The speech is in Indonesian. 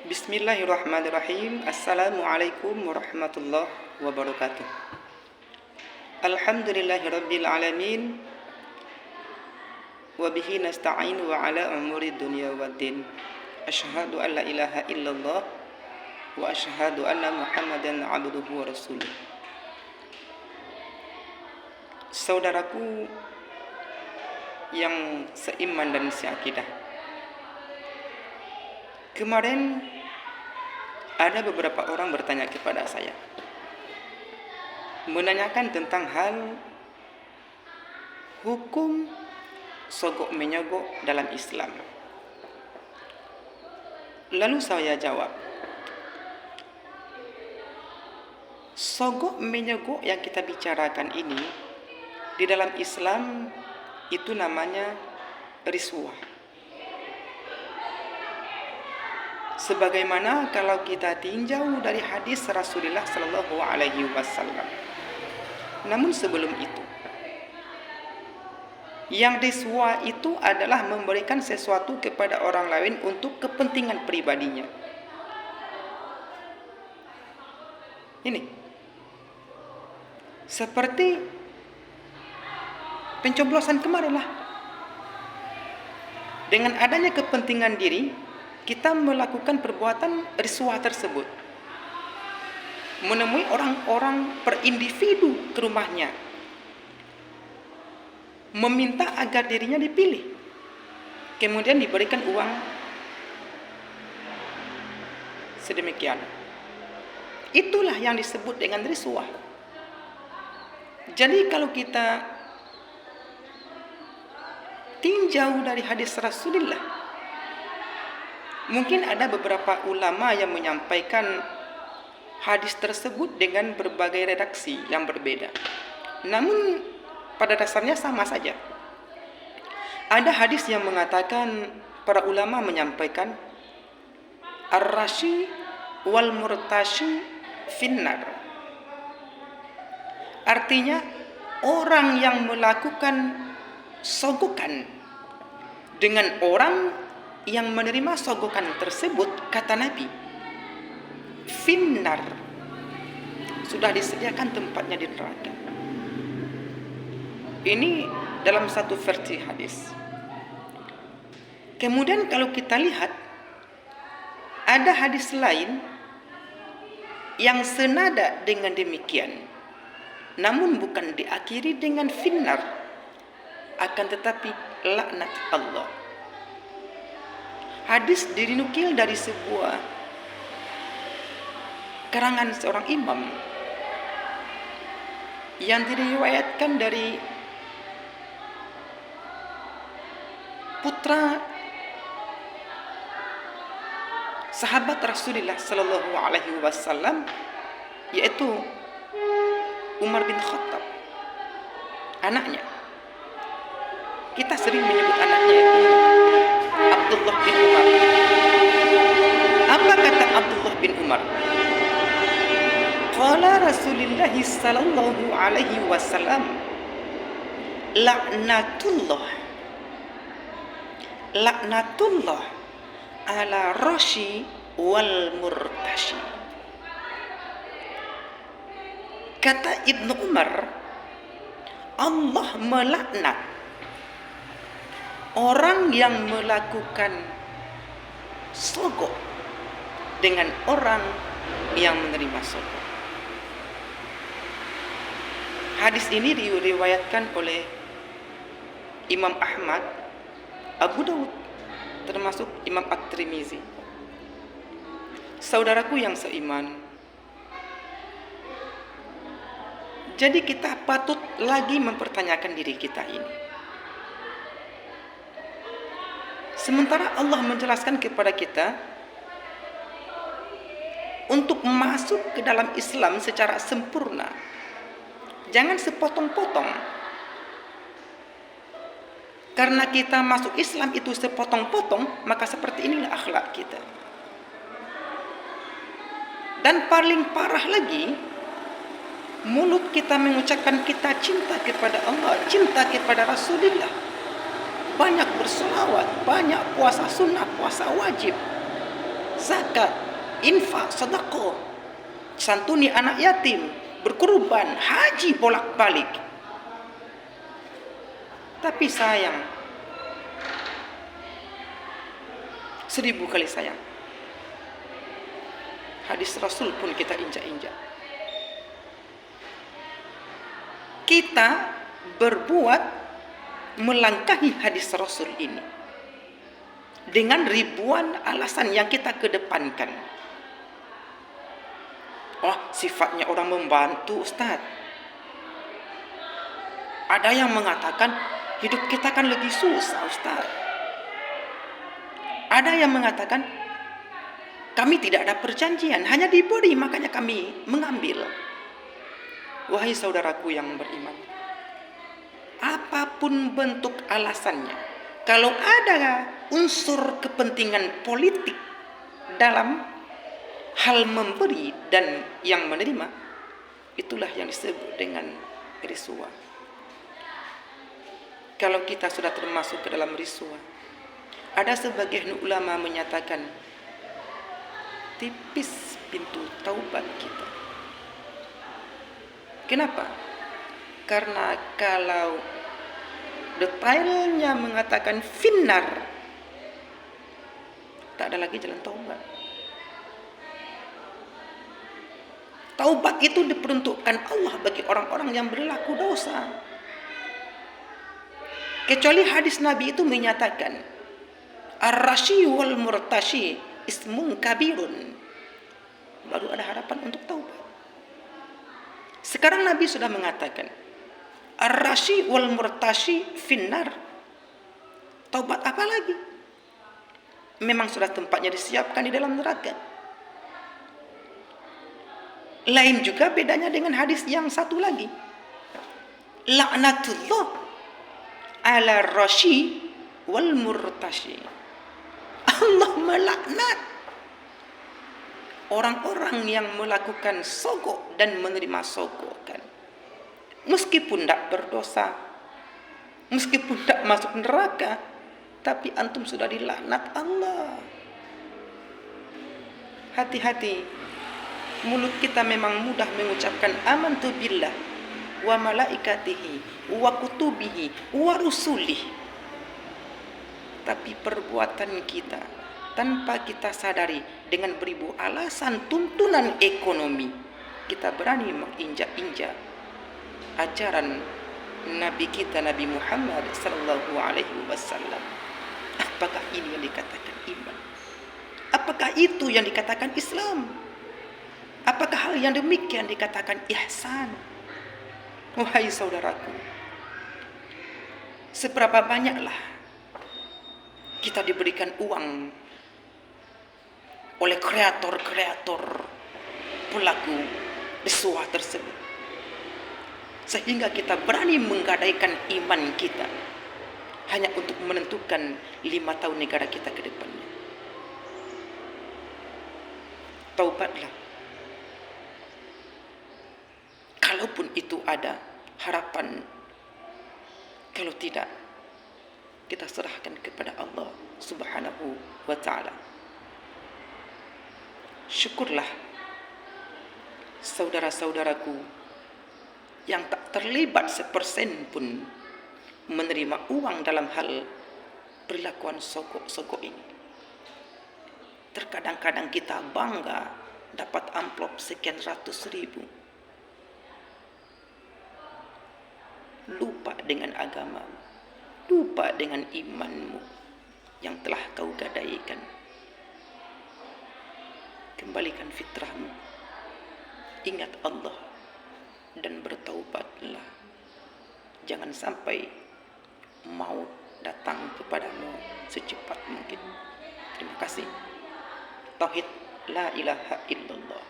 Bismillahirrahmanirrahim. Assalamualaikum warahmatullahi wabarakatuh. Alhamdulillahirabbil alamin. Wa bihi nasta'in wa ala umuri dunya waddin. Asyhadu an la ilaha illallah wa asyhadu anna Muhammadan abduhu wa rasuluh. Saudaraku yang seiman dan seakidah, kemarin ada beberapa orang bertanya kepada saya, menanyakan tentang hal hukum sogok menyogok dalam Islam. Lalu saya jawab, sogok menyogok yang kita bicarakan ini di dalam Islam itu namanya riswah. Sebagaimana kalau kita tinjau dari hadis Rasulullah Sallallahu Alaihi Wasallam. Namun sebelum itu, yang riswah itu adalah memberikan sesuatu kepada orang lain untuk kepentingan pribadinya. Ini seperti pencoblosan kemarin lah. Dengan adanya kepentingan diri, kita melakukan perbuatan riswah tersebut, menemui orang-orang per individu ke rumahnya, meminta agar dirinya dipilih, kemudian diberikan uang sedemikian. Itulah yang disebut dengan riswah. Jadi kalau kita tinjau dari hadis Rasulullah, mungkin ada beberapa ulama yang menyampaikan hadis tersebut dengan berbagai redaksi yang berbeda. Namun pada dasarnya sama saja. Ada hadis yang mengatakan, para ulama menyampaikan, ar-rashi wal murtashi finnar. Artinya orang yang melakukan sogokan dengan orang yang menerima sogokan tersebut, kata Nabi, finnar, sudah disediakan tempatnya di neraka. Ini dalam satu versi hadis. Kemudian kalau kita lihat, ada hadis lain yang senada dengan demikian, namun bukan diakhiri dengan finnar, akan tetapi laknat Allah. Hadis dinukil dari sebuah karangan seorang imam yang diriwayatkan dari putra sahabat Rasulullah Sallallahu Alaihi Wasallam, yaitu Umar bin Khattab, anaknya. Kita sering menyebut anaknya itu Abdullah bin Umar. Apa kata Abdullah bin Umar? Qala Rasulullah sallallahu alaihi wasallam, laknatullah ala rashi wal murtashi. Kata Ibnu Umar, Allah melaknat orang yang melakukan sogok dengan orang yang menerima sogok. Hadis ini diriwayatkan oleh Imam Ahmad, Abu Daud, termasuk Imam At-Tirmizi. Saudaraku yang seiman, jadi kita patut lagi mempertanyakan diri kita ini. Sementara Allah menjelaskan kepada kita untuk masuk ke dalam Islam secara sempurna, jangan sepotong-potong. Karena kita masuk Islam itu sepotong-potong, maka seperti inilah akhlak kita. Dan paling parah lagi, mulut kita mengucapkan kita cinta kepada Allah, cinta kepada Rasulullah, banyak berselawat, banyak puasa sunnah, puasa wajib, zakat, infak, sedekah, santuni anak yatim, berkurban, haji bolak-balik. Tapi sayang, 1000 kali sayang, hadis Rasul pun kita injak-injak. Kita berbuat melangkahi hadis Rasul ini dengan ribuan alasan yang kita kedepankan. Oh, sifatnya orang membantu, Ustaz. Ada yang mengatakan hidup kita kan lagi susah, Ustaz. Ada yang mengatakan kami tidak ada perjanjian, hanya diberi makanya kami mengambil. Wahai saudaraku yang beriman, apapun bentuk alasannya, kalau ada unsur kepentingan politik dalam hal memberi dan yang menerima, itulah yang disebut dengan risuah. Kalau kita sudah termasuk ke dalam risuah, ada sebagian ulama menyatakan tipis pintu taubat kita. Kenapa? Karena kalau detailnya mengatakan finnar, tak ada lagi jalan taubat. Taubat itu diperuntukkan Allah bagi orang-orang yang berlaku dosa. Kecuali hadis Nabi itu menyatakan ar-rashi wal murtashi ismun kabirun, baru ada harapan untuk taubat. Sekarang Nabi sudah mengatakan ar-rashi wal murtashi finnar. Taubat apa lagi? Memang sudah tempatnya disiapkan di dalam neraka. Lain juga bedanya dengan hadis yang satu lagi, laknatullah ala rashi wal murtashi. Allah melaknat orang-orang yang melakukan sogok dan menerima sogokan, meskipun tidak berdosa, meskipun tidak masuk neraka, tapi antum sudah dilaknat Allah. Hati-hati, mulut kita memang mudah mengucapkan amantu billah wa malaikatihi wa kutubihi wa rusulih, tapi perbuatan kita tanpa kita sadari dengan beribu alasan tuntunan ekonomi, kita berani menginjak-injak ajaran Nabi kita, Nabi Muhammad sallallahu alaihi wasallam. Apakah ini yang dikatakan iman? Apakah itu yang dikatakan Islam? Apakah hal yang demikian dikatakan ihsan? Wahai saudaraku, seberapa banyaklah kita diberikan uang oleh kreator-kreator pelaku risuah tersebut, sehingga kita berani menggadaikan iman kita hanya untuk menentukan 5 tahun negara kita ke depannya. Taubatlah. Kalaupun itu ada harapan, kalau tidak, kita serahkan kepada Allah Subhanahu wa ta'ala. Syukurlah saudara-saudaraku yang tak terlibat sepersen pun menerima uang dalam hal perilakuan sogok-sogok ini. Terkadang-kadang kita bangga dapat amplop sekian ratus ribu, lupa dengan agamamu, lupa dengan imanmu yang telah kau gadaikan. Kembalikan fitrahmu, ingat Allah, dan bertaubatlah. Jangan sampai maut datang kepadamu secepat mungkin. Terima kasih. Tauhid la ilaha illallah.